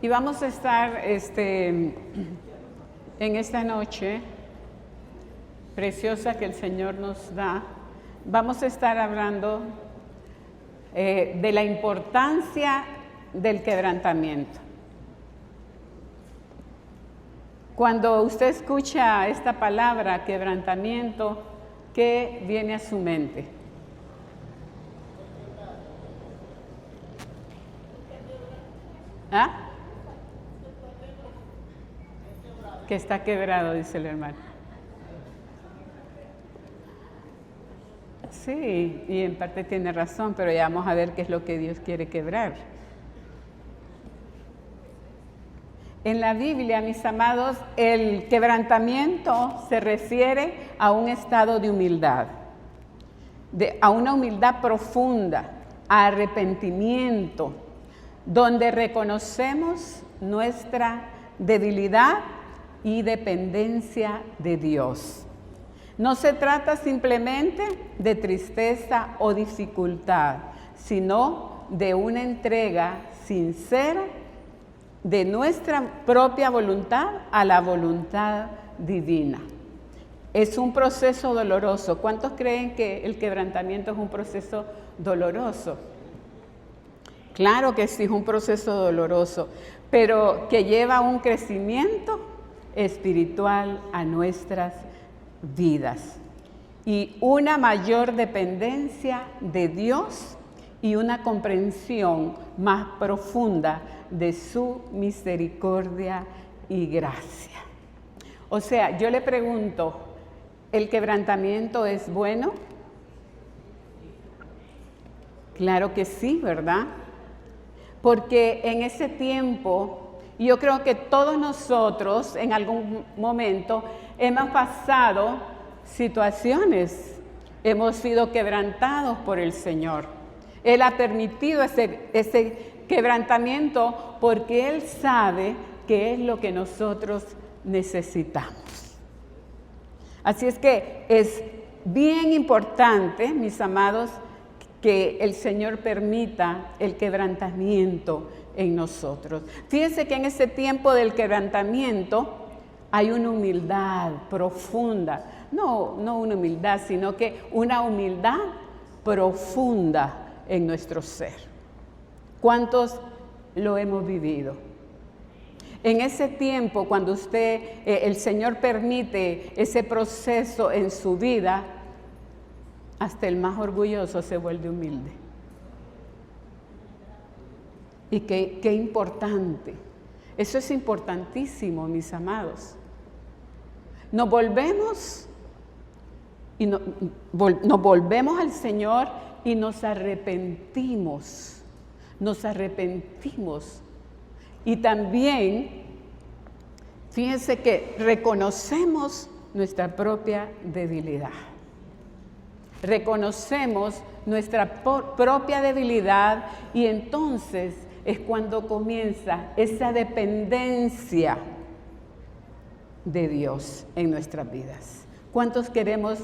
Y vamos a estar en esta noche preciosa que el Señor nos da, vamos a estar hablando de la importancia del quebrantamiento. Cuando usted escucha esta palabra, quebrantamiento, ¿qué viene a su mente? ¿Ah? Que está quebrado, dice el hermano. Sí, y en parte tiene razón, pero ya vamos a ver qué es lo que Dios quiere quebrar. En la Biblia, mis amados, el quebrantamiento se refiere a un estado de humildad, a una humildad profunda, a arrepentimiento, donde reconocemos nuestra debilidad y dependencia de Dios. No se trata simplemente de tristeza o dificultad, sino de una entrega sincera de nuestra propia voluntad a la voluntad divina. Es un proceso doloroso. ¿Cuántos creen que el quebrantamiento es un proceso doloroso? Claro que sí, es un proceso doloroso, pero que lleva a un crecimiento espiritual a nuestras vidas y una mayor dependencia de Dios y una comprensión más profunda de su misericordia y gracia. O sea, yo le pregunto, ¿el quebrantamiento es bueno? Claro que sí, ¿verdad? Porque en ese tiempo, yo creo que todos nosotros en algún momento hemos pasado situaciones, hemos sido quebrantados por el Señor. Él ha permitido ese quebrantamiento porque Él sabe qué es lo que nosotros necesitamos. Así es que es bien importante, mis amados, que el Señor permita el quebrantamiento en nosotros. Fíjense que en ese tiempo del quebrantamiento hay una humildad profunda, no una humildad, sino que una humildad profunda en nuestro ser. ¿Cuántos lo hemos vivido? En ese tiempo, cuando el Señor permite ese proceso en su vida, hasta el más orgulloso se vuelve humilde. Y qué importante. Eso es importantísimo, mis amados. Nos volvemos al Señor y nos arrepentimos. Nos arrepentimos. Y también, fíjense que reconocemos nuestra propia debilidad. Reconocemos nuestra propia debilidad y entonces es cuando comienza esa dependencia de Dios en nuestras vidas. ¿Cuántos queremos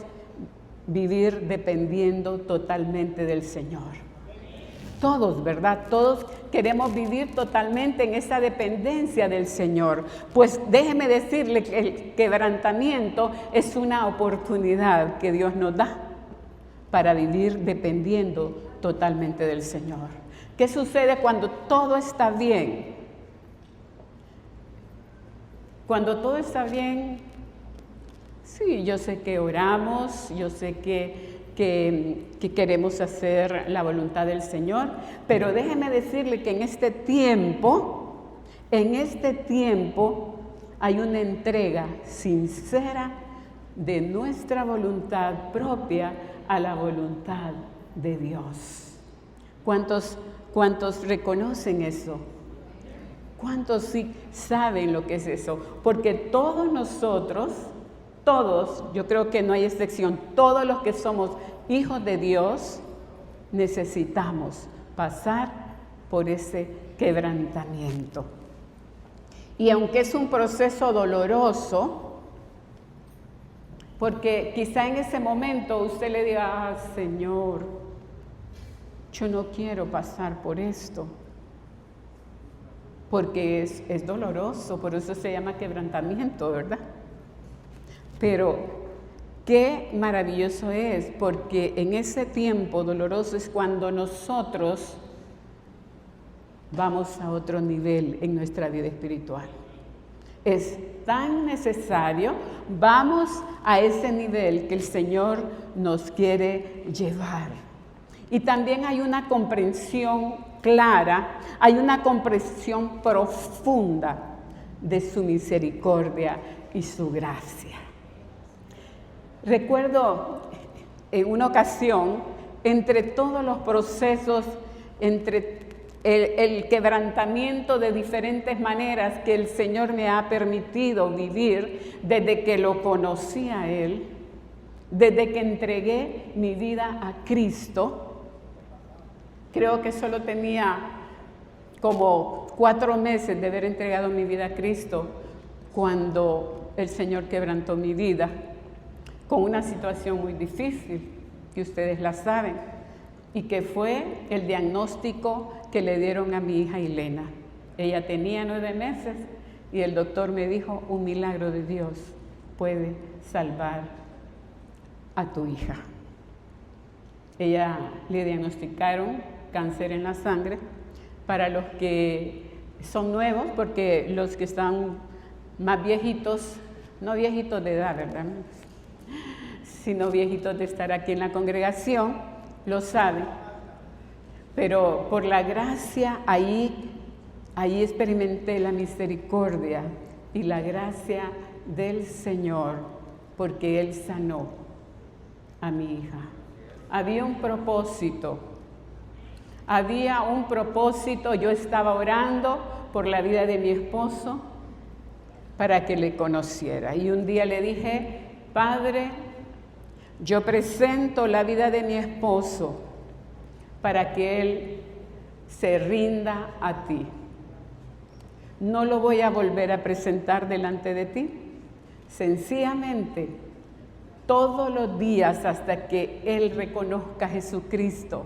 vivir dependiendo totalmente del Señor? Todos, ¿verdad? Todos queremos vivir totalmente en esa dependencia del Señor. Pues déjeme decirle que el quebrantamiento es una oportunidad que Dios nos da para vivir dependiendo totalmente del Señor. ¿Qué sucede cuando todo está bien? Cuando todo está bien, sí, yo sé que oramos, yo sé que queremos hacer la voluntad del Señor, pero déjeme decirle que en este tiempo hay una entrega sincera de nuestra voluntad propia a la voluntad de Dios. ¿Cuántos reconocen eso? ¿Cuántos sí saben lo que es eso? Porque todos nosotros, yo creo que no hay excepción, todos los que somos hijos de Dios, necesitamos pasar por ese quebrantamiento. Y aunque es un proceso doloroso, porque quizá en ese momento usted le diga, Señor, yo no quiero pasar por esto. porque es doloroso, por eso se llama quebrantamiento, ¿verdad? Pero qué maravilloso es, porque en ese tiempo doloroso es cuando nosotros vamos a otro nivel en nuestra vida espiritual. Es tan necesario, vamos a ese nivel que el Señor nos quiere llevar. Y también hay una comprensión clara, hay una comprensión profunda de su misericordia y su gracia. Recuerdo en una ocasión, entre todos los procesos, entre el quebrantamiento de diferentes maneras que el Señor me ha permitido vivir desde que lo conocí a Él, desde que entregué mi vida a Cristo. Creo que solo tenía como 4 meses de haber entregado mi vida a Cristo cuando el Señor quebrantó mi vida con una situación muy difícil, que ustedes la saben, y que fue el diagnóstico que le dieron a mi hija Elena. Ella tenía 9 meses y el doctor me dijo, un milagro de Dios puede salvar a tu hija. Ella le diagnosticaron cáncer en la sangre. Para los que son nuevos, porque los que están más viejitos, no viejitos de edad, ¿verdad?, sino viejitos de estar aquí en la congregación, lo saben. Pero por la gracia ahí experimenté la misericordia y la gracia del Señor, porque Él sanó a mi hija. Había un propósito, yo estaba orando por la vida de mi esposo para que le conociera. Y un día le dije, Padre, yo presento la vida de mi esposo para que él se rinda a ti. No lo voy a volver a presentar delante de ti. Sencillamente, todos los días hasta que él reconozca a Jesucristo,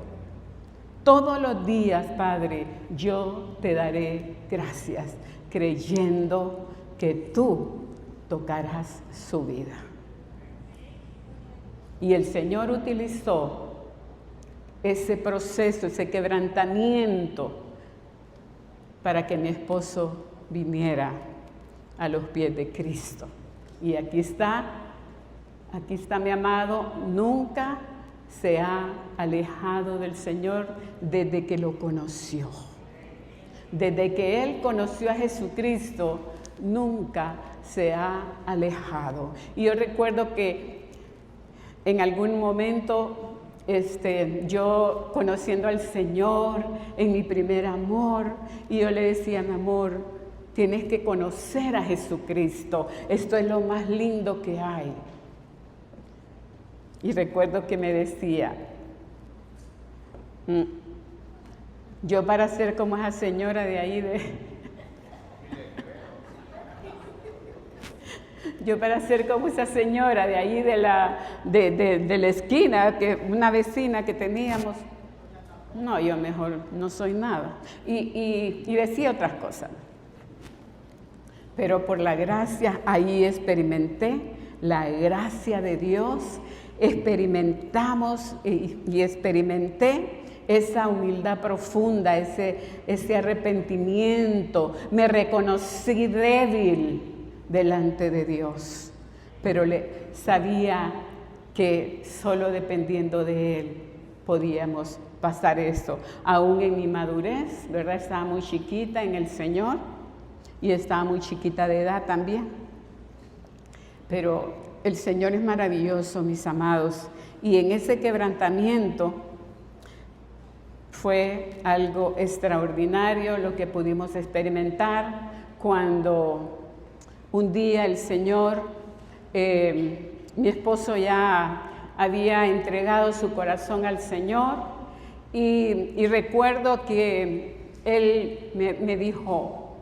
todos los días, Padre, yo te daré gracias, creyendo que tú tocarás su vida. Y el Señor utilizó ese proceso, ese quebrantamiento, para que mi esposo viniera a los pies de Cristo. Y aquí está mi amado, nunca se ha alejado del Señor desde que lo conoció. Desde que Él conoció a Jesucristo, nunca se ha alejado. Y yo recuerdo que en algún momento, yo conociendo al Señor en mi primer amor, y yo le decía, mi amor, tienes que conocer a Jesucristo, esto es lo más lindo que hay. Y recuerdo que me decía, yo para ser como esa señora de ahí yo para ser como esa señora de ahí de la esquina, que una vecina que teníamos, no, yo mejor no soy nada. Y decía otras cosas. Pero por la gracia, ahí experimenté la gracia de Dios, experimentamos y experimenté esa humildad profunda, ese arrepentimiento. Me reconocí débil delante de Dios, pero sabía que solo dependiendo de Él podíamos pasar eso. Aún en mi madurez, ¿verdad? Estaba muy chiquita en el Señor y estaba muy chiquita de edad también. Pero el Señor es maravilloso, mis amados, y en ese quebrantamiento fue algo extraordinario lo que pudimos experimentar cuando un día el Señor, mi esposo ya había entregado su corazón al Señor y recuerdo que Él me dijo,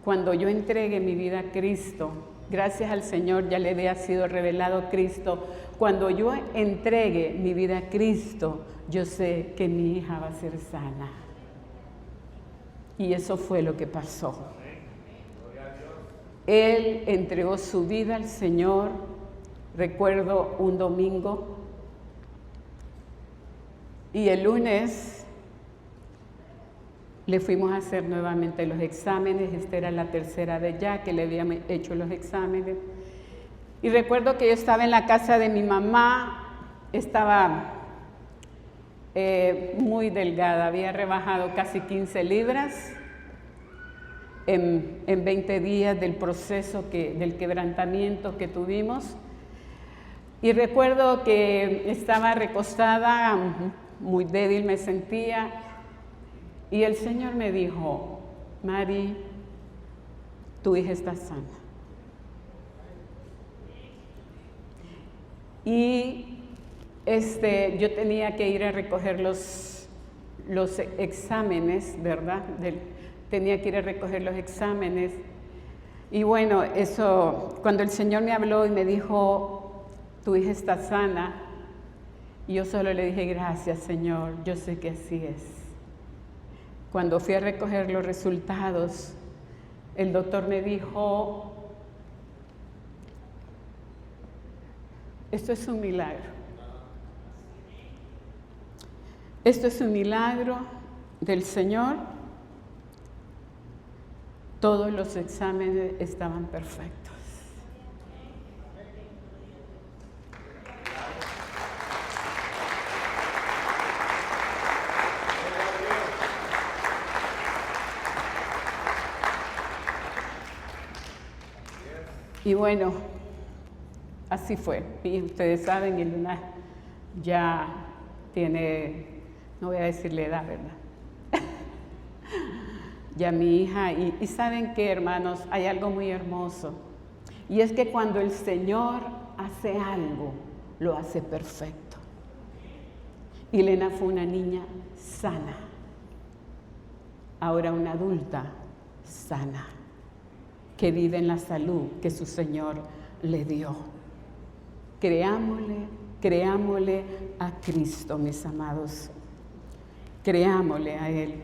cuando yo entregue mi vida a Cristo, gracias al Señor ya le había sido revelado Cristo, cuando yo entregue mi vida a Cristo, yo sé que mi hija va a ser sana. Y eso fue lo que pasó. Él entregó su vida al Señor. Recuerdo un domingo y el lunes le fuimos a hacer nuevamente los exámenes. Esta era la tercera vez ya que le habíamos hecho los exámenes. Y recuerdo que yo estaba en la casa de mi mamá, estaba muy delgada, había rebajado casi 15 libras en 20 días del proceso del quebrantamiento que tuvimos. Y recuerdo que estaba recostada, muy débil me sentía, y el Señor me dijo: Mari, tu hija está sana. Y yo tenía que ir a recoger los exámenes, ¿verdad? Tenía que ir a recoger los exámenes. Y bueno, eso, cuando el Señor me habló y me dijo: tu hija está sana, y yo solo le dije: gracias, Señor, yo sé que así es. Cuando fui a recoger los resultados, el doctor me dijo: esto es un milagro. Esto es un milagro del Señor. Todos los exámenes estaban perfectos. Y bueno, así fue. Y ustedes saben, y Luna ya tiene, no voy a decirle edad, ¿verdad? Ya mi hija, y ¿saben qué, hermanos? Hay algo muy hermoso, y es que cuando el Señor hace algo, lo hace perfecto. Y Elena fue una niña sana, ahora una adulta sana, que vive en la salud que su Señor le dio. Creámosle a Cristo, mis amados. Creámosle a Él.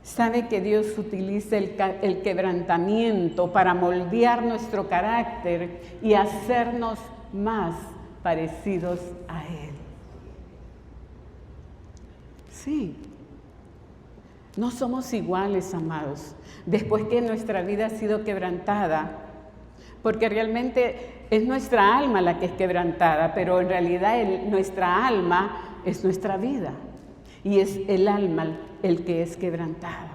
¿Sabe que Dios utiliza el quebrantamiento para moldear nuestro carácter y hacernos más parecidos a Él? Sí. No somos iguales, amados, después que nuestra vida ha sido quebrantada, porque realmente es nuestra alma la que es quebrantada, pero en realidad nuestra alma es nuestra vida. Y es el alma el que es quebrantada.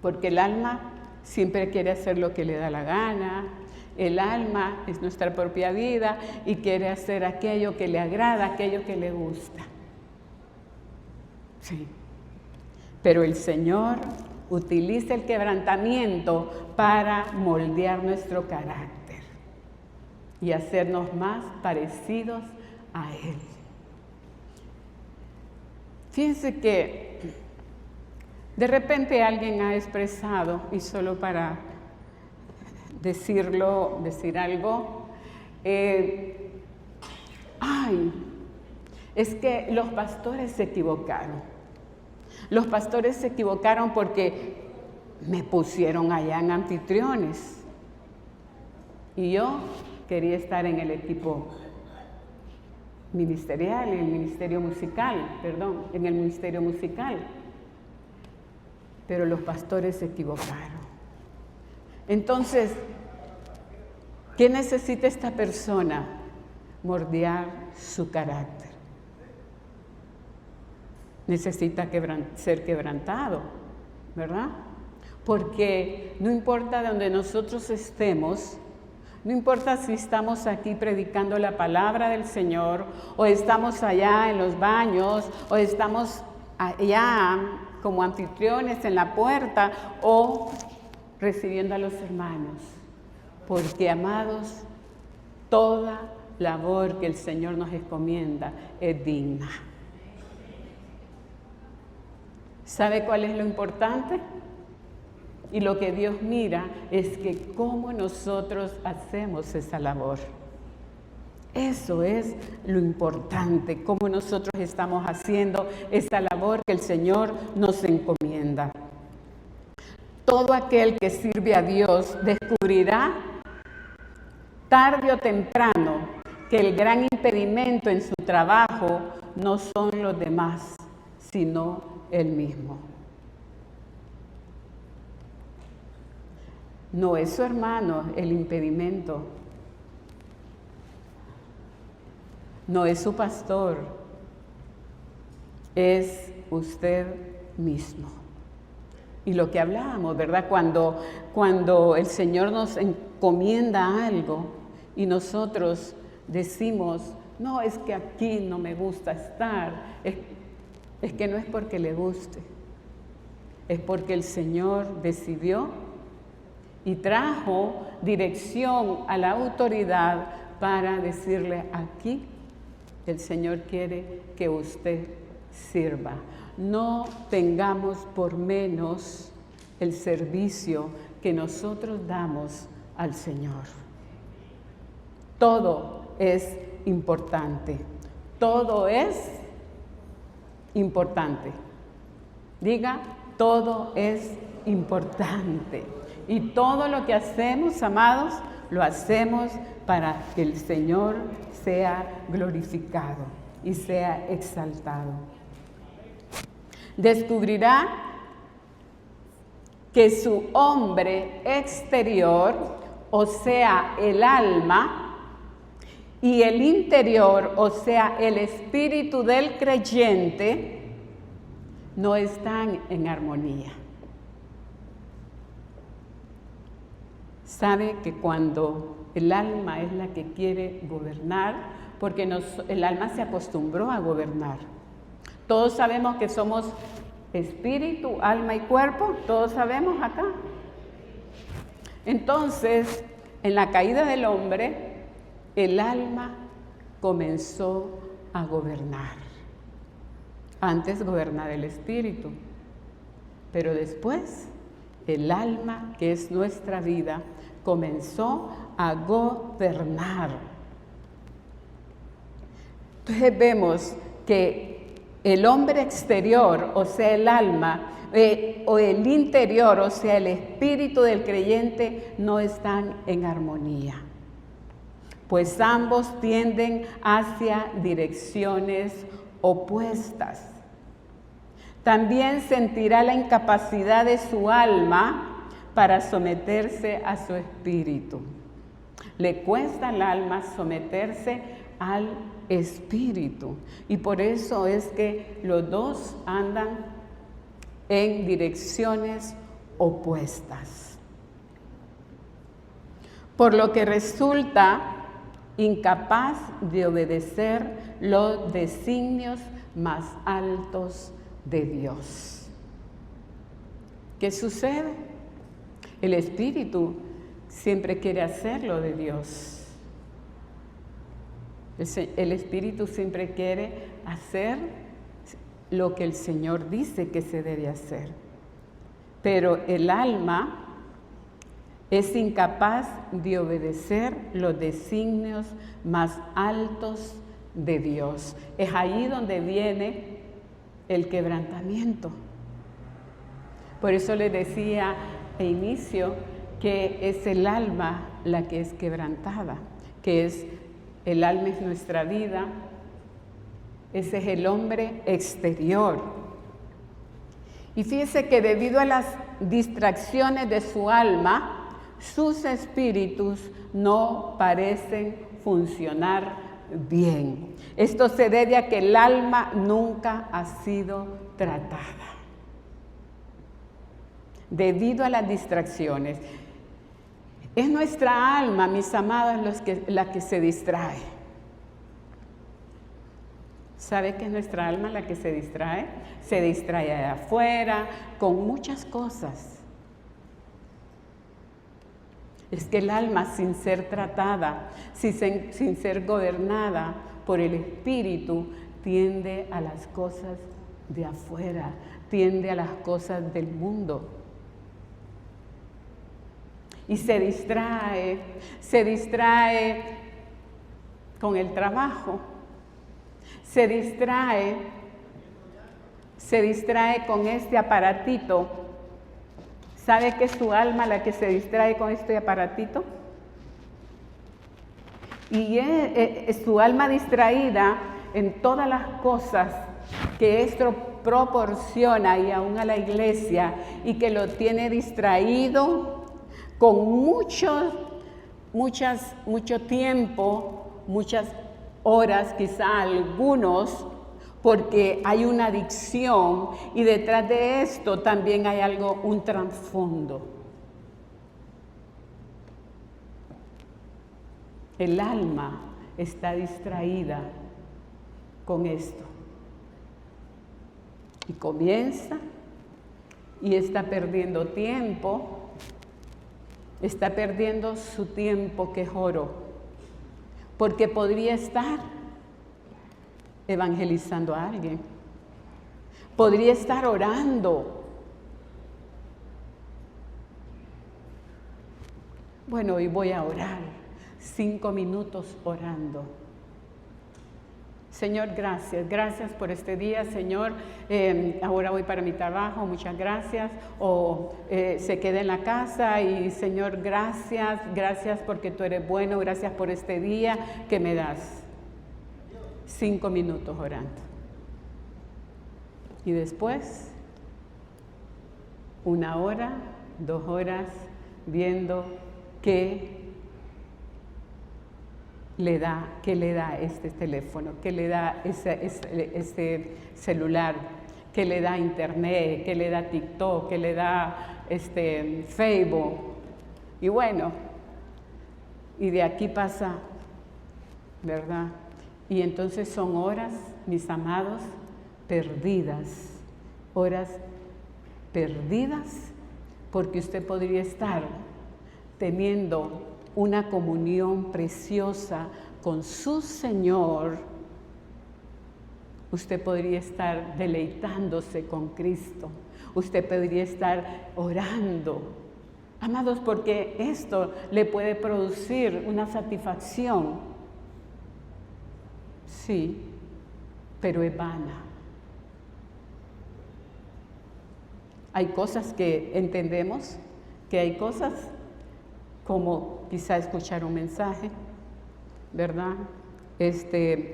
Porque el alma siempre quiere hacer lo que le da la gana. El alma es nuestra propia vida y quiere hacer aquello que le agrada, aquello que le gusta. Sí. Pero el Señor utiliza el quebrantamiento para moldear nuestro carácter y hacernos más parecidos a Él. Fíjense que de repente alguien ha expresado, y solo para decir algo, es que los pastores se equivocaron. Los pastores se equivocaron porque me pusieron allá en anfitriones y yo quería estar en el equipo ministerial, en el ministerio musical. Pero los pastores se equivocaron. Entonces, ¿qué necesita esta persona? Moldear su carácter. Necesita ser quebrantado, ¿verdad? Porque no importa donde nosotros estemos, no importa si estamos aquí predicando la palabra del Señor, o estamos allá en los baños, o estamos allá como anfitriones en la puerta, o recibiendo a los hermanos. Porque, amados, toda labor que el Señor nos encomienda es digna. ¿Sabe cuál es lo importante? Y lo que Dios mira es que cómo nosotros hacemos esa labor. Eso es lo importante, cómo nosotros estamos haciendo esa labor que el Señor nos encomienda. Todo aquel que sirve a Dios descubrirá tarde o temprano que el gran impedimento en su trabajo no son los demás, sino él mismo. No es su hermano el impedimento, no es su pastor, es usted mismo. Y lo que hablábamos, ¿verdad? Cuando el Señor nos encomienda algo y nosotros decimos, no, es que aquí no me gusta estar, es que no es porque le guste, es porque el Señor decidió y trajo dirección a la autoridad para decirle, aquí el Señor quiere que usted sirva. No tengamos por menos el servicio que nosotros damos al Señor. Todo es importante. Todo es importante. Diga, todo es importante. Y todo lo que hacemos, amados, lo hacemos para que el Señor sea glorificado y sea exaltado. Descubrirá que su hombre exterior, o sea, el alma, y el interior, o sea, el espíritu del creyente, no están en armonía. Sabe que cuando el alma es la que quiere gobernar, porque el alma se acostumbró a gobernar. Todos sabemos que somos espíritu, alma y cuerpo, todos sabemos acá. Entonces, en la caída del hombre, el alma comenzó a gobernar. Antes gobernaba el espíritu, pero después el alma, que es nuestra vida, comenzó a gobernar. Entonces vemos que el hombre exterior, o sea, el alma, o el interior, o sea, el espíritu del creyente, no están en armonía, pues ambos tienden hacia direcciones opuestas. También sentirá la incapacidad de su alma para someterse a su espíritu. Le cuesta al alma someterse al espíritu, y por eso es que los dos andan en direcciones opuestas, por lo que resulta incapaz de obedecer los designios más altos de Dios. ¿Qué sucede? El espíritu siempre quiere hacer lo de Dios. El espíritu siempre quiere hacer lo que el Señor dice que se debe hacer. Pero el alma es incapaz de obedecer los designios más altos de Dios. Es ahí donde viene el quebrantamiento. Por eso les decía al inicio que es el alma la que es quebrantada, que es el alma es nuestra vida, ese es el hombre exterior. Y fíjese que debido a las distracciones de su alma, sus espíritus no parecen funcionar bien. Esto se debe a que el alma nunca ha sido tratada. Debido a las distracciones. Es nuestra alma, mis amados, la que se distrae. ¿Sabe que es nuestra alma la que se distrae? Se distrae de afuera, con muchas cosas. Es que el alma, sin ser tratada, sin ser gobernada por el espíritu, tiende a las cosas de afuera, tiende a las cosas del mundo. Y se distrae con el trabajo, se distrae con este aparatito. ¿Sabe que es su alma la que se distrae con este aparatito? Y es su alma distraída en todas las cosas que esto proporciona y aún a la iglesia, y que lo tiene distraído con mucho tiempo, muchas horas, quizá algunos, porque hay una adicción, y detrás de esto también hay algo, un trasfondo. El alma está distraída con esto. Y comienza y está perdiendo tiempo, está perdiendo su tiempo que es oro, porque podría estar evangelizando a alguien, podría estar orando. Bueno, hoy voy a orar, 5 minutos orando. Señor, gracias por este día, Señor. Ahora voy para mi trabajo, muchas gracias. O se queda en la casa y, Señor, gracias porque tú eres bueno, gracias por este día que me das. 5 minutos orando. Y después, 1 hora, 2 horas, viendo qué le da este teléfono, qué le da este celular, qué le da internet, qué le da TikTok, qué le da Facebook. Y bueno, y de aquí pasa, ¿verdad? Y entonces son horas, mis amados, perdidas, horas perdidas, porque usted podría estar teniendo una comunión preciosa con su Señor. Usted podría estar deleitándose con Cristo. Usted podría estar orando. Amados, porque esto le puede producir una satisfacción. Sí, pero es vana. Hay cosas que entendemos, que hay cosas como quizá escuchar un mensaje, ¿verdad?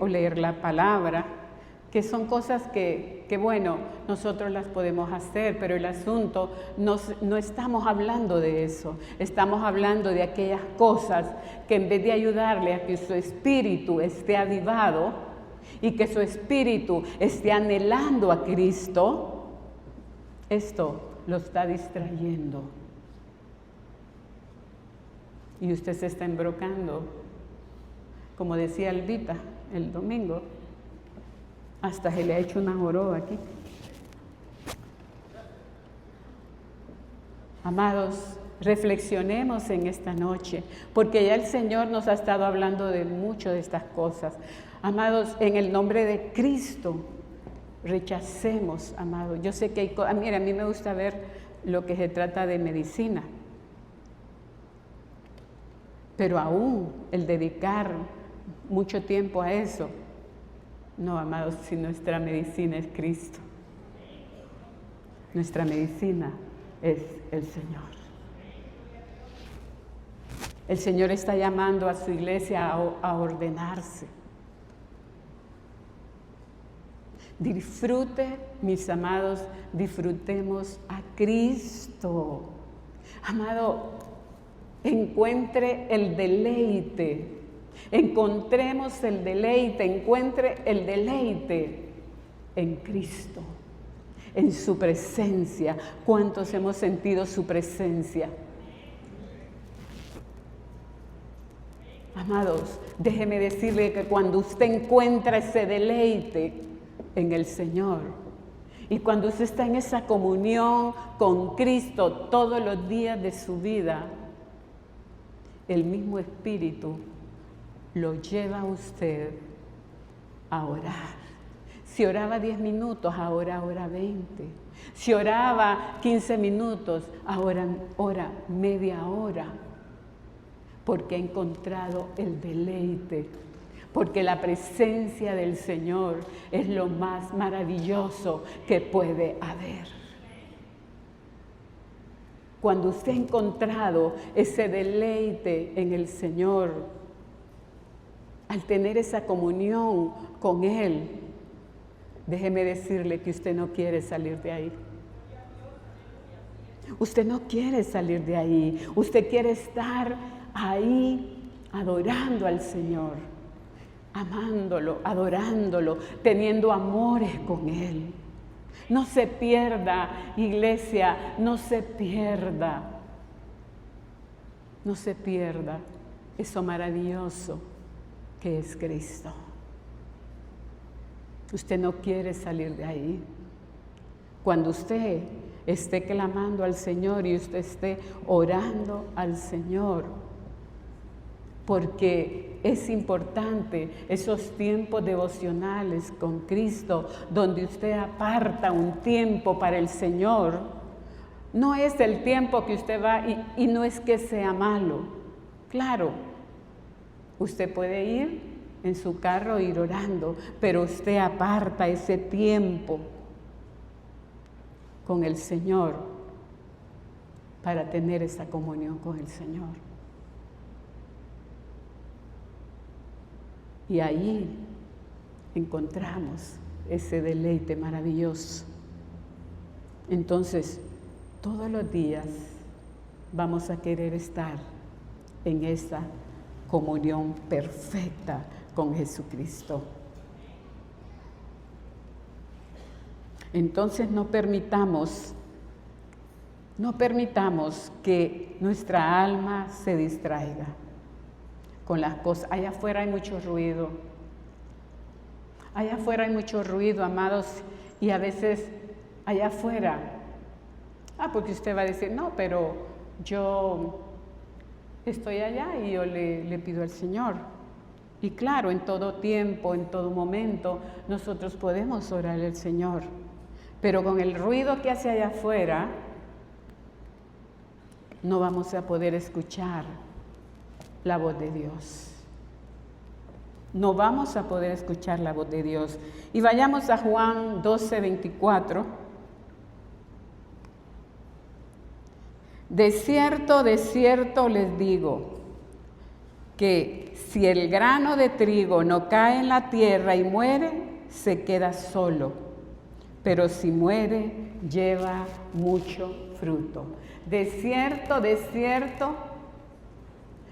O leer la palabra, que son cosas que bueno, nosotros las podemos hacer, pero el asunto, no estamos hablando de eso, estamos hablando de aquellas cosas que en vez de ayudarle a que su espíritu esté avivado y que su espíritu esté anhelando a Cristo, esto lo está distrayendo. Y usted se está embrocando, como decía Albita el domingo, hasta se le ha hecho una joroba aquí. Amados, reflexionemos en esta noche, porque ya el Señor nos ha estado hablando de mucho de estas cosas. Amados, en el nombre de Cristo, rechacemos, amados. Yo sé que hay cosas, mira, a mí me gusta ver lo que se trata de medicina, pero aún el dedicar mucho tiempo a eso, no, amados, si nuestra medicina es Cristo, nuestra medicina es el Señor. El Señor está llamando a su iglesia a ordenarse. Disfrute, mis amados, disfrutemos a Cristo. Amado, encuentre el deleite. Encontremos el deleite, encuentre el deleite en Cristo, en su presencia. ¿Cuántos hemos sentido su presencia? Amados, déjeme decirle que cuando usted encuentra ese deleite en el Señor, y cuando usted está en esa comunión con Cristo todos los días de su vida, el mismo Espíritu lo lleva a usted a orar. Si oraba 10 minutos, ahora ora 20. Si oraba 15 minutos, ahora ora media hora. Porque ha encontrado el deleite. porque la presencia del Señor es lo más maravilloso que puede haber. Cuando usted ha encontrado ese deleite en el Señor, al tener esa comunión con Él, déjeme decirle que usted no quiere salir de ahí. Usted no quiere salir de ahí. Usted quiere estar ahí adorando al Señor, amándolo, adorándolo, teniendo amores con Él. No se pierda, iglesia, no se pierda. No se pierda eso maravilloso que es Cristo. Usted no quiere salir de ahí. Cuando usted esté clamando al Señor y usted esté orando al Señor, porque es importante esos tiempos devocionales con Cristo, donde usted aparta un tiempo para el Señor. No es el tiempo que usted va y no es que sea malo. Claro, usted puede ir en su carro e ir orando, pero usted aparta ese tiempo con el Señor para tener esa comunión con el Señor. Y ahí encontramos ese deleite maravilloso. Entonces, todos los días vamos a querer estar en esa comunión perfecta con Jesucristo. Entonces no permitamos que nuestra alma se distraiga con las cosas. Allá afuera hay mucho ruido. Allá afuera hay mucho ruido, amados, y a veces allá afuera, porque usted va a decir, no, pero yo estoy allá y yo le pido al Señor. Y claro, en todo tiempo, en todo momento, nosotros podemos orar al Señor. Pero con el ruido que hace allá afuera, no vamos a poder escuchar la voz de Dios. No vamos a poder escuchar la voz de Dios. Y vayamos a Juan 12:24. De cierto les digo, que si el grano de trigo no cae en la tierra y muere, se queda solo. Pero si muere, lleva mucho fruto. De cierto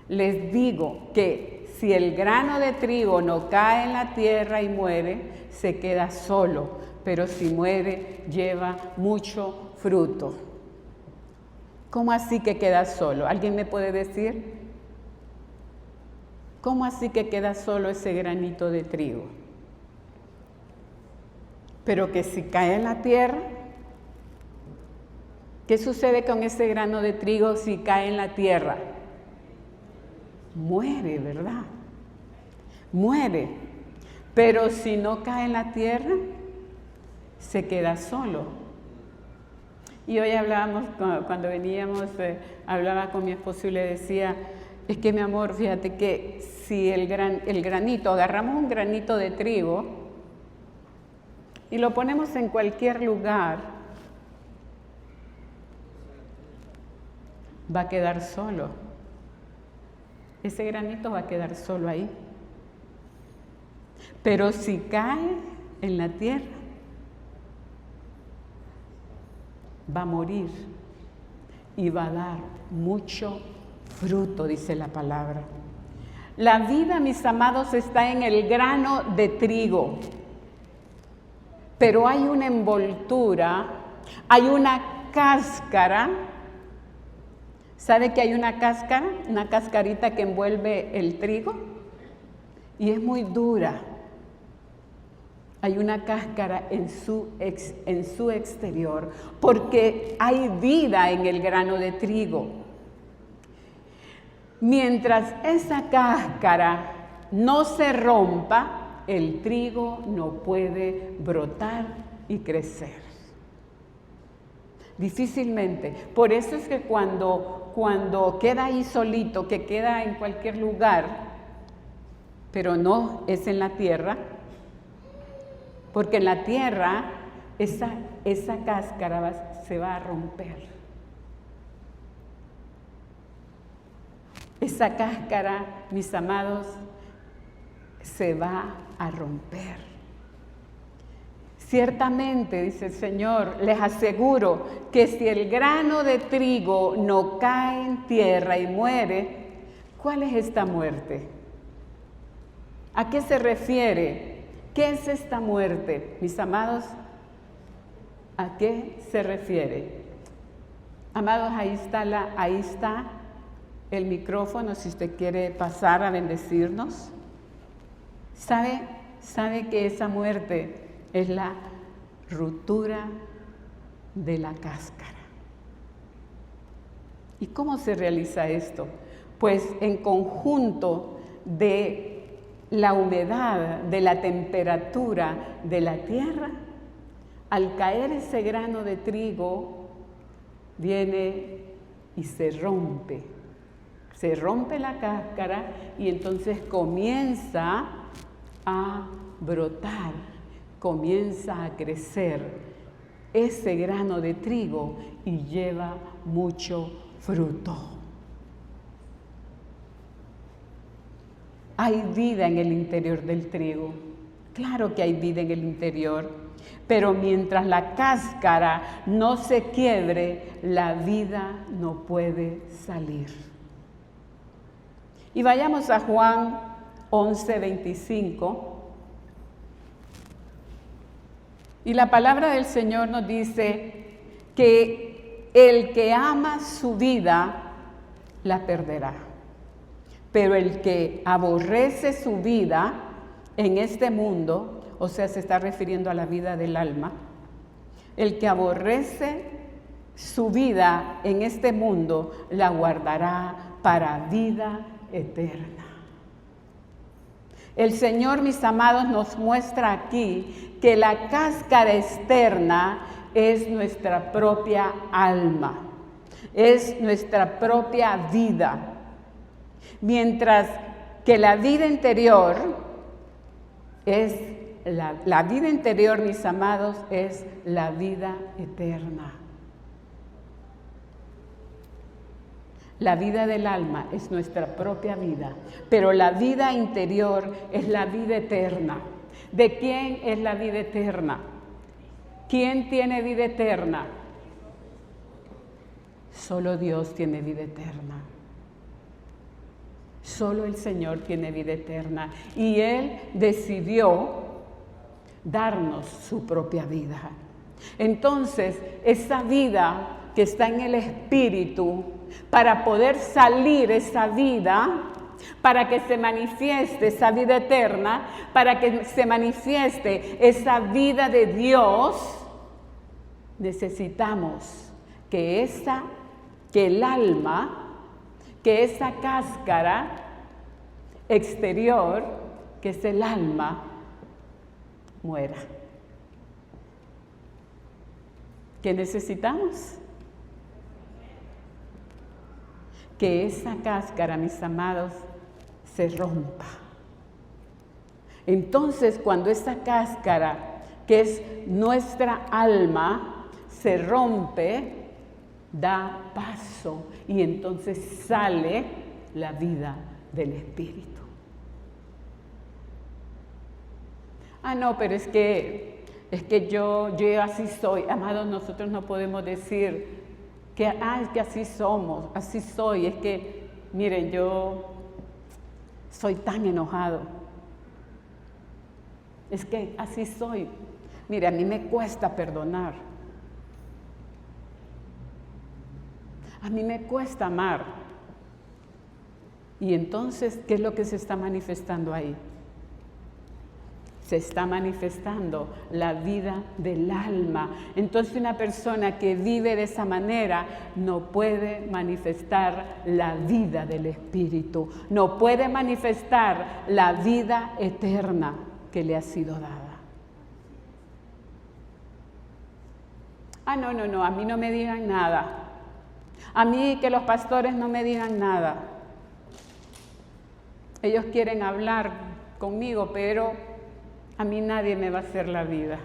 les digo que si el grano de trigo no cae en la tierra y muere, se queda solo, pero si muere, lleva mucho fruto. ¿Cómo así que queda solo? ¿Alguien me puede decir? ¿Cómo así que queda solo ese granito de trigo? Pero que si cae en la tierra, ¿qué sucede con ese grano de trigo si cae en la tierra? Muere, ¿verdad? Muere. Pero si no cae en la tierra, se queda solo. Y hoy hablábamos, cuando veníamos, hablaba con mi esposo y le decía, es que mi amor, fíjate que si el granito, agarramos un granito de trigo y lo ponemos en cualquier lugar, va a quedar solo. Ese granito va a quedar solo ahí. Pero si cae en la tierra, va a morir y va a dar mucho fruto, dice la palabra. La vida, mis amados, está en el grano de trigo, pero hay una envoltura, hay una cáscara. ¿Sabe que hay una cáscara? Una cascarita que envuelve el trigo y es muy dura. Hay una cáscara en su exterior, porque hay vida en el grano de trigo. Mientras esa cáscara no se rompa, el trigo no puede brotar y crecer. Difícilmente. Por eso es que cuando queda ahí solito, que queda en cualquier lugar, pero no es en la tierra, porque en la tierra esa cáscara se va a romper. Esa cáscara, mis amados, se va a romper. Ciertamente, dice el Señor, les aseguro que si el grano de trigo no cae en tierra y muere, ¿cuál es esta muerte? ¿A qué se refiere? ¿Qué es esta muerte? Mis amados, ¿a qué se refiere? Amados, ahí está el micrófono, si usted quiere pasar a bendecirnos. ¿Sabe que esa muerte es la ruptura de la cáscara? ¿Y cómo se realiza esto? Pues en conjunto de la humedad, de la temperatura de la tierra, al caer ese grano de trigo, viene y se rompe la cáscara y entonces comienza a brotar, comienza a crecer ese grano de trigo y lleva mucho fruto. Hay vida en el interior del trigo, claro que hay vida en el interior, pero mientras la cáscara no se quiebre, la vida no puede salir. Y vayamos a Juan 11:25. Y la palabra del Señor nos dice que el que ama su vida, la perderá. Pero el que aborrece su vida en este mundo, o sea, se está refiriendo a la vida del alma, el que aborrece su vida en este mundo, la guardará para vida eterna. El Señor, mis amados, nos muestra aquí que la cáscara externa es nuestra propia alma, es nuestra propia vida, mientras que la vida interior es la vida interior, mis amados, es la vida eterna. La vida del alma es nuestra propia vida, pero la vida interior es la vida eterna. ¿De quién es la vida eterna? ¿Quién tiene vida eterna? Solo Dios tiene vida eterna. Solo el Señor tiene vida eterna. Y Él decidió darnos su propia vida. Entonces, esa vida que está en el Espíritu, para poder salir esa vida, para que se manifieste esa vida eterna, para que se manifieste esa vida de Dios, necesitamos que el alma, que esa cáscara exterior, que es el alma, muera. ¿Qué necesitamos? Que esa cáscara, mis amados, se rompa. Entonces, cuando esa cáscara, que es nuestra alma, se rompe, da paso y entonces sale la vida del Espíritu. Ah, no, pero es que yo así soy. Amados, nosotros no podemos decir es que así somos, así soy. Es que, miren, yo soy tan enojado. Es que así soy. Mire, a mí me cuesta perdonar. A mí me cuesta amar. Y entonces, ¿qué es lo que se está manifestando ahí? Se está manifestando la vida del alma. Entonces, una persona que vive de esa manera no puede manifestar la vida del Espíritu, no puede manifestar la vida eterna que le ha sido dada. Ah, no, a mí no me digan nada. A mí que los pastores no me digan nada. Ellos quieren hablar conmigo, pero a mí nadie me va a hacer la vida.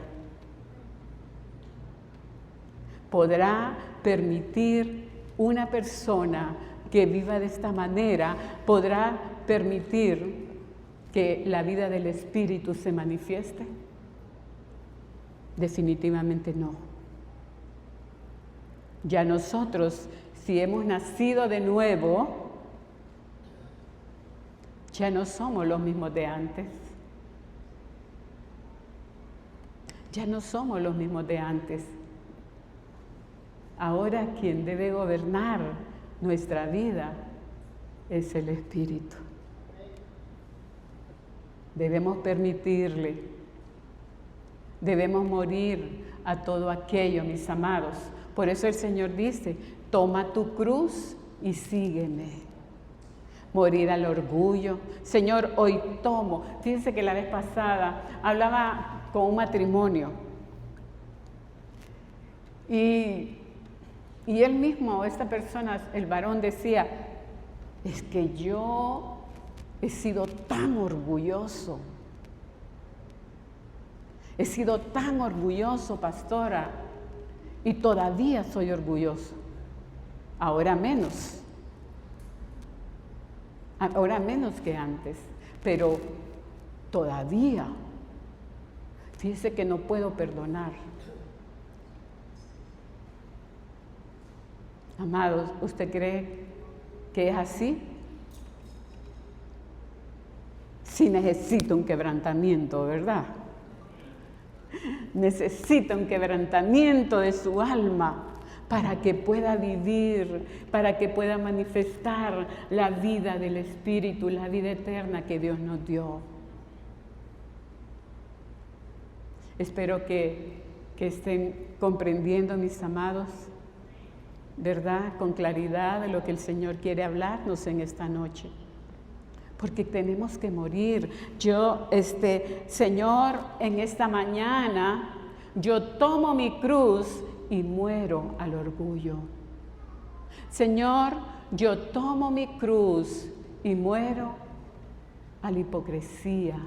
¿Podrá permitir una persona que viva de esta manera, podrá permitir que la vida del Espíritu se manifieste? Definitivamente no. Ya nosotros, si hemos nacido de nuevo, ya no somos los mismos de antes. Ya no somos los mismos de antes. Ahora quien debe gobernar nuestra vida es el Espíritu. Debemos permitirle, debemos morir a todo aquello, mis amados. Por eso el Señor dice, toma tu cruz y sígueme. Morir al orgullo. Señor, hoy tomo. Fíjense que la vez pasada hablaba con un matrimonio y él mismo, esta persona, el varón decía, es que yo he sido tan orgulloso. He sido tan orgulloso, pastora, y todavía soy orgulloso. Ahora menos que antes, pero todavía. Fíjese que no puedo perdonar. Amados, ¿usted cree que es así? Sí necesita un quebrantamiento, ¿verdad? Necesita un quebrantamiento de su alma para que pueda vivir, para que pueda manifestar la vida del Espíritu, la vida eterna que Dios nos dio. Espero que estén comprendiendo, mis amados, ¿verdad? Con claridad de lo que el Señor quiere hablarnos en esta noche. Porque tenemos que morir. Yo, Señor, en esta mañana, yo tomo mi cruz y muero al orgullo. Señor, yo tomo mi cruz y muero a la hipocresía.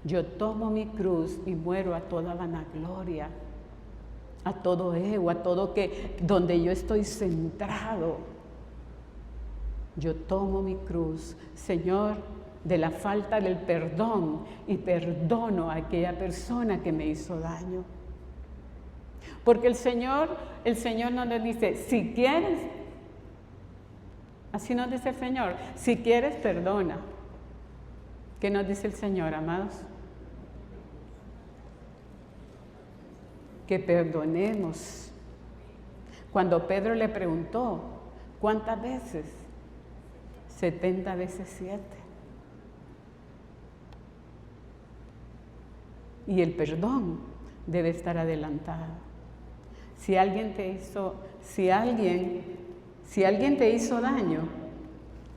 Yo tomo mi cruz y muero a toda vanagloria, a todo ego, a todo donde yo estoy centrado. Yo tomo mi cruz, Señor, de la falta del perdón y perdono a aquella persona que me hizo daño. Porque el Señor no nos dice, si quieres, así nos dice el Señor, si quieres, perdona. ¿Qué nos dice el Señor, amados? Que perdonemos. Cuando Pedro le preguntó, ¿cuántas veces? 70 veces 7. Y el perdón debe estar adelantado. Si alguien te hizo daño,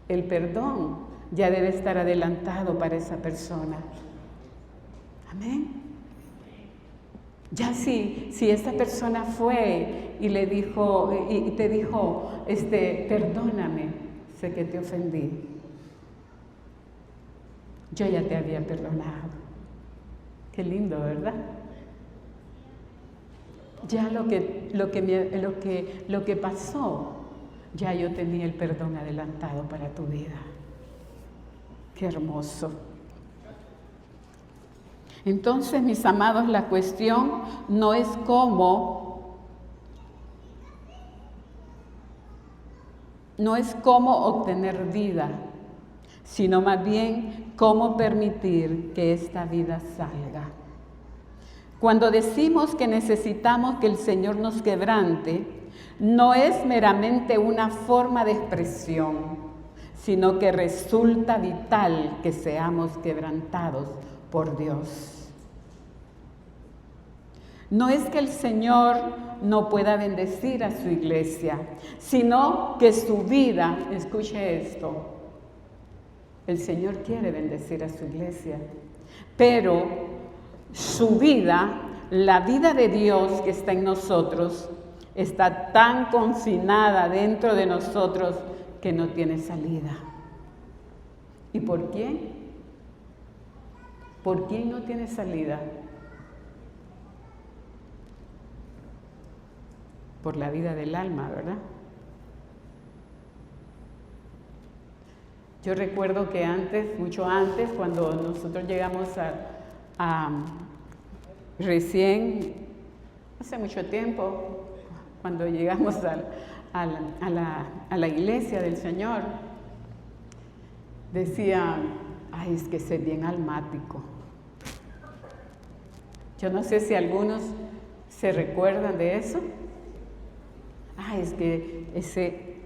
el perdón ya debe estar adelantado para esa persona. Amén. Ya si esta persona fue y le dijo y te dijo, perdóname, sé que te ofendí. Yo ya te había perdonado. Qué lindo, ¿verdad? Ya lo que pasó, ya yo tenía el perdón adelantado para tu vida. Qué hermoso. Entonces, mis amados, la cuestión no es cómo obtener vida, sino más bien cómo permitir que esta vida salga. Cuando decimos que necesitamos que el Señor nos quebrante, no es meramente una forma de expresión, sino que resulta vital que seamos quebrantados por Dios. No es que el Señor no pueda bendecir a su iglesia, sino que su vida, escuche esto, el Señor quiere bendecir a su iglesia, pero su vida, la vida de Dios que está en nosotros, está tan confinada dentro de nosotros que no tiene salida. ¿Y por quién? ¿Por quién no tiene salida? Por la vida del alma, ¿verdad? Yo recuerdo que antes, mucho antes, cuando nosotros llegamos recién, hace mucho tiempo, cuando llegamos a la iglesia del Señor, decían, ay, es que ese es bien almático. Yo no sé si algunos se recuerdan de eso. Ay, es que ese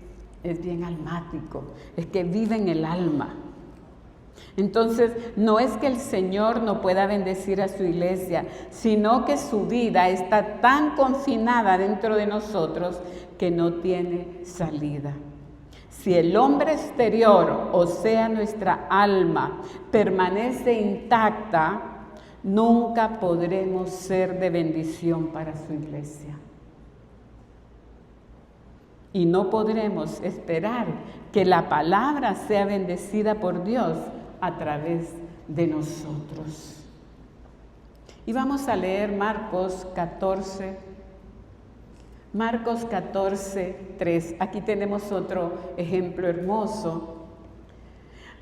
es bien almático, es que vive en el alma. Entonces, no es que el Señor no pueda bendecir a su iglesia, sino que su vida está tan confinada dentro de nosotros que no tiene salida. Si el hombre exterior, o sea, nuestra alma, permanece intacta, nunca podremos ser de bendición para su iglesia. Y no podremos esperar que la palabra sea bendecida por Dios a través de nosotros. Y vamos a leer Marcos 14, 3. Aquí tenemos otro ejemplo hermoso.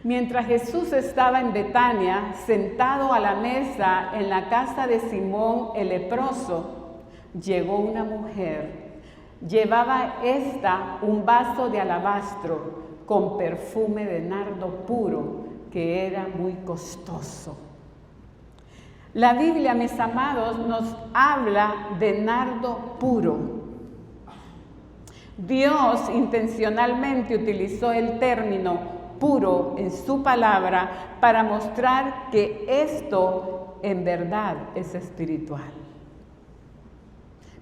Mientras Jesús estaba en Betania, sentado a la mesa en la casa de Simón el leproso, llegó una mujer. Llevaba un vaso de alabastro con perfume de nardo puro, que era muy costoso. La Biblia, mis amados, nos habla de nardo puro. Dios intencionalmente utilizó el término puro en su palabra para mostrar que esto en verdad es espiritual.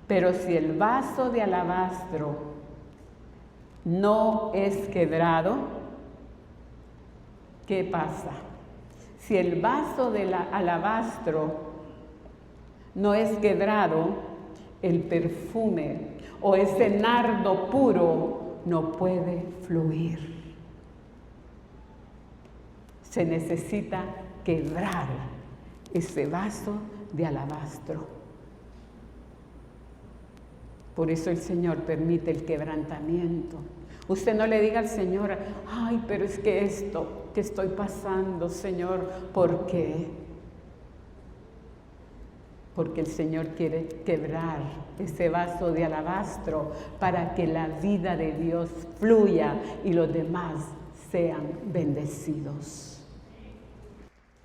Pero si el vaso de alabastro no es quebrado, ¿qué pasa? Si el vaso de alabastro no es quebrado, el perfume o ese nardo puro no puede fluir. Se necesita quebrar ese vaso de alabastro. Por eso el Señor permite el quebrantamiento. Usted no le diga al Señor, ay, pero es que esto que estoy pasando, Señor, ¿por qué? Porque el Señor quiere quebrar ese vaso de alabastro para que la vida de Dios fluya y los demás sean bendecidos.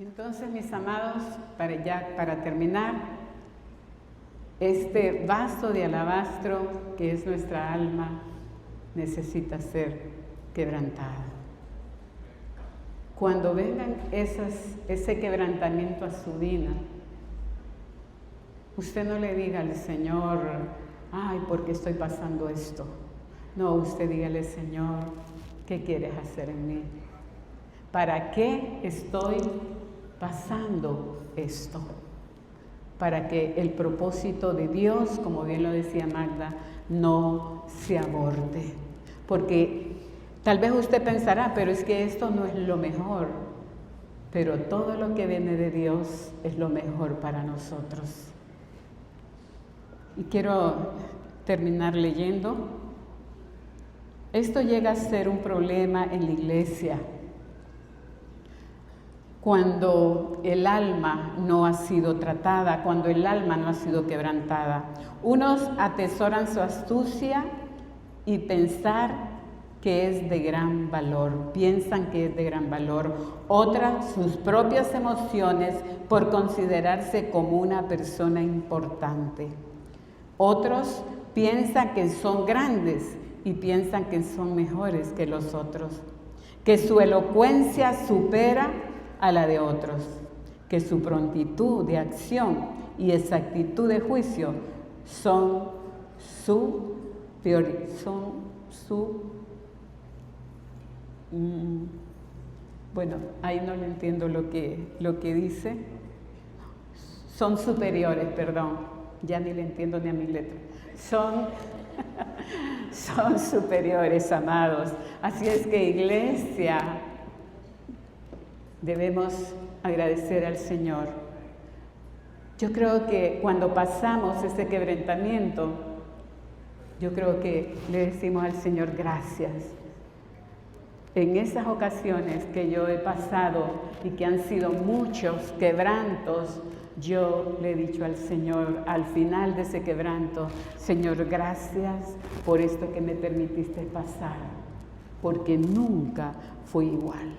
Entonces, mis amados, para terminar, este vaso de alabastro, que es nuestra alma, necesita ser quebrantado. Cuando vengan ese quebrantamiento a su vida, usted no le diga al Señor, ay, ¿por qué estoy pasando esto? No, usted dígale, Señor, ¿qué quieres hacer en mí? ¿Para qué estoy pasando esto? Para que el propósito de Dios, como bien lo decía Magda, no se aborte. Porque tal vez usted pensará, pero es que esto no es lo mejor. Pero todo lo que viene de Dios es lo mejor para nosotros. Y quiero terminar leyendo. Esto llega a ser un problema en la iglesia cuando el alma no ha sido tratada, cuando el alma no ha sido quebrantada. Unos atesoran su astucia y piensan que es de gran valor. Otras, sus propias emociones por considerarse como una persona importante. Otros piensan que son grandes y piensan que son mejores que los otros, que su elocuencia supera a la de otros, que su prontitud de acción y exactitud de juicio bueno, ahí no le entiendo lo que dice. Son superiores, perdón, ya ni le entiendo ni a mi letra. Son superiores, amados. Así es que, iglesia, debemos agradecer al Señor. Yo creo que cuando pasamos ese quebrantamiento, yo creo que le decimos al Señor gracias. En esas ocasiones que yo he pasado y que han sido muchos quebrantos, yo le he dicho al Señor, al final de ese quebranto, Señor, gracias por esto que me permitiste pasar, porque nunca fue igual.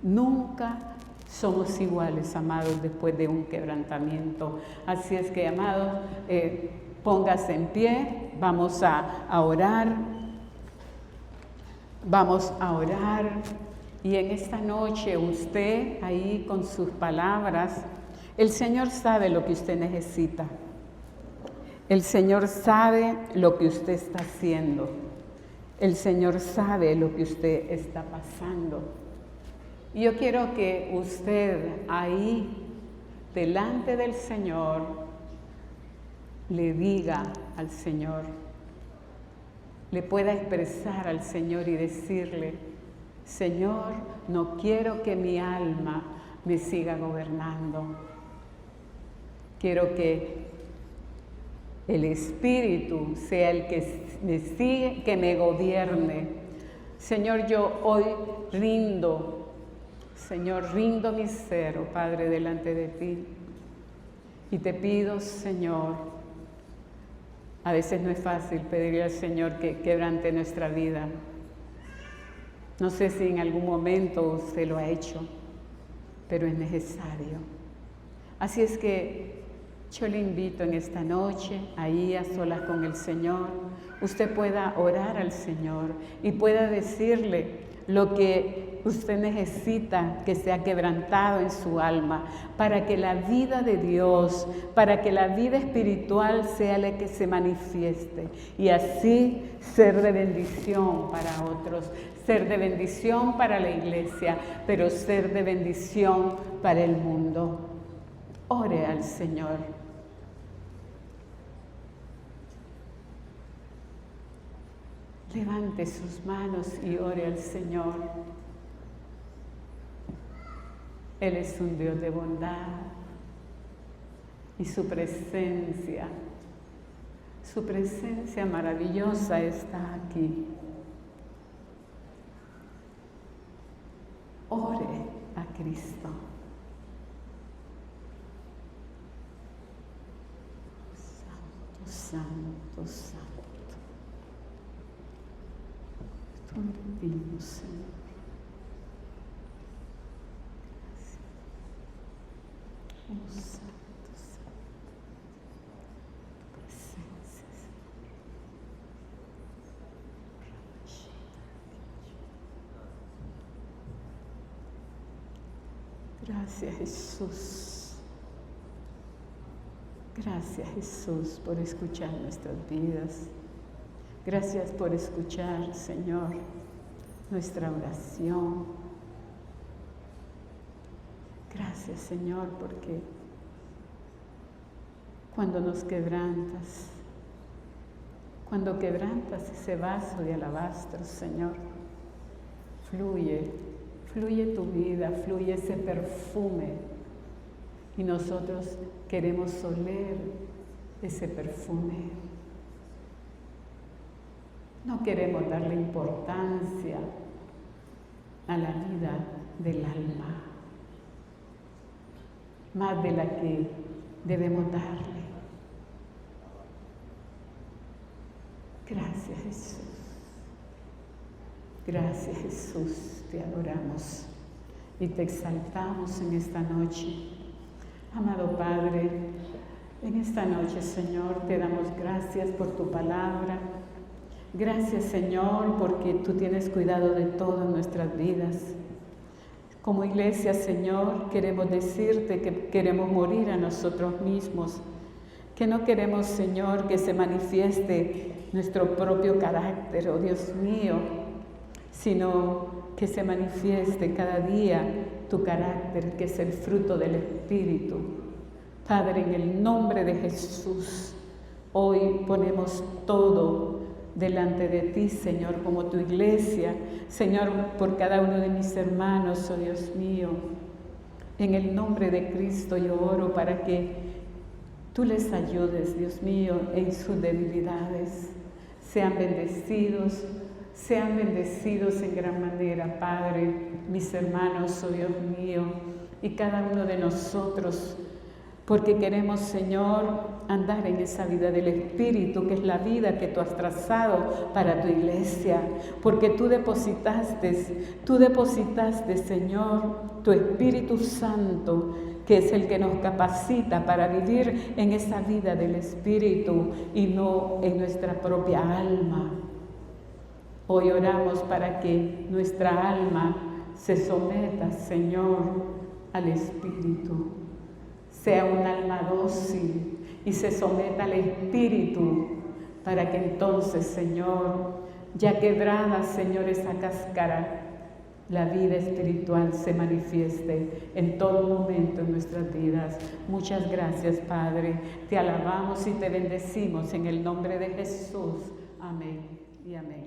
Nunca somos iguales, amados, después de un quebrantamiento. Así es que, amados, póngase en pie, vamos a orar. Vamos a orar. Y en esta noche usted ahí con sus palabras, el Señor sabe lo que usted necesita. El Señor sabe lo que usted está haciendo. El Señor sabe lo que usted está pasando. Y yo quiero que usted ahí, delante del Señor, le diga al Señor, le pueda expresar al Señor y decirle, Señor, no quiero que mi alma me siga gobernando. Quiero que el Espíritu sea el que me sigue, que me gobierne. Señor, yo hoy rindo, Señor, rindo mi ser, oh Padre, delante de ti. Y te pido, Señor, a veces no es fácil pedirle al Señor que quebrante nuestra vida. No sé si en algún momento usted lo ha hecho, pero es necesario. Así es que yo le invito en esta noche, ahí a solas con el Señor, usted pueda orar al Señor y pueda decirle lo que usted necesita que sea quebrantado en su alma, para que la vida de Dios, para que la vida espiritual sea la que se manifieste y así ser de bendición para otros, ser de bendición para la iglesia, pero ser de bendición para el mundo. Ore al Señor. Levante sus manos y ore al Señor. Él es un Dios de bondad y su presencia maravillosa está aquí. Ore a Cristo. Santo, santo, santo. Tú bendigo, Señor. Oh, santo, santo. Tu presencia, Señor. Gracias, Jesús. Gracias, Jesús, por escuchar nuestras vidas. Gracias por escuchar, Señor, nuestra oración. Gracias, Señor, porque cuando nos quebrantas, cuando quebrantas ese vaso de alabastro, Señor, fluye tu vida, fluye ese perfume. Y nosotros queremos oler ese perfume. No queremos darle importancia a la vida del alma, más de la que debemos darle. Gracias, Jesús. Gracias, Jesús. Te adoramos y te exaltamos en esta noche. Amado Padre, en esta noche, Señor, te damos gracias por tu palabra. Gracias, Señor, porque tú tienes cuidado de todas nuestras vidas. Como iglesia, Señor, queremos decirte que queremos morir a nosotros mismos, que no queremos, Señor, que se manifieste nuestro propio carácter, oh Dios mío, sino que se manifieste cada día tu carácter, que es el fruto del Espíritu. Padre, en el nombre de Jesús, hoy ponemos todo delante de ti, Señor, como tu iglesia. Señor, por cada uno de mis hermanos, oh Dios mío. En el nombre de Cristo yo oro para que tú les ayudes, Dios mío, en sus debilidades. Sean bendecidos en gran manera, Padre, mis hermanos, oh Dios mío, y cada uno de nosotros, porque queremos, Señor, andar en esa vida del Espíritu, que es la vida que tú has trazado para tu iglesia, porque tú depositaste, Señor, tu Espíritu Santo, que es el que nos capacita para vivir en esa vida del Espíritu y no en nuestra propia alma. Hoy oramos para que nuestra alma se someta, Señor, al Espíritu. Sea un alma dócil y se someta al Espíritu, para que entonces, Señor, ya quebrada, Señor, esa cáscara, la vida espiritual se manifieste en todo momento en nuestras vidas. Muchas gracias, Padre. Te alabamos y te bendecimos en el nombre de Jesús. Amén y amén.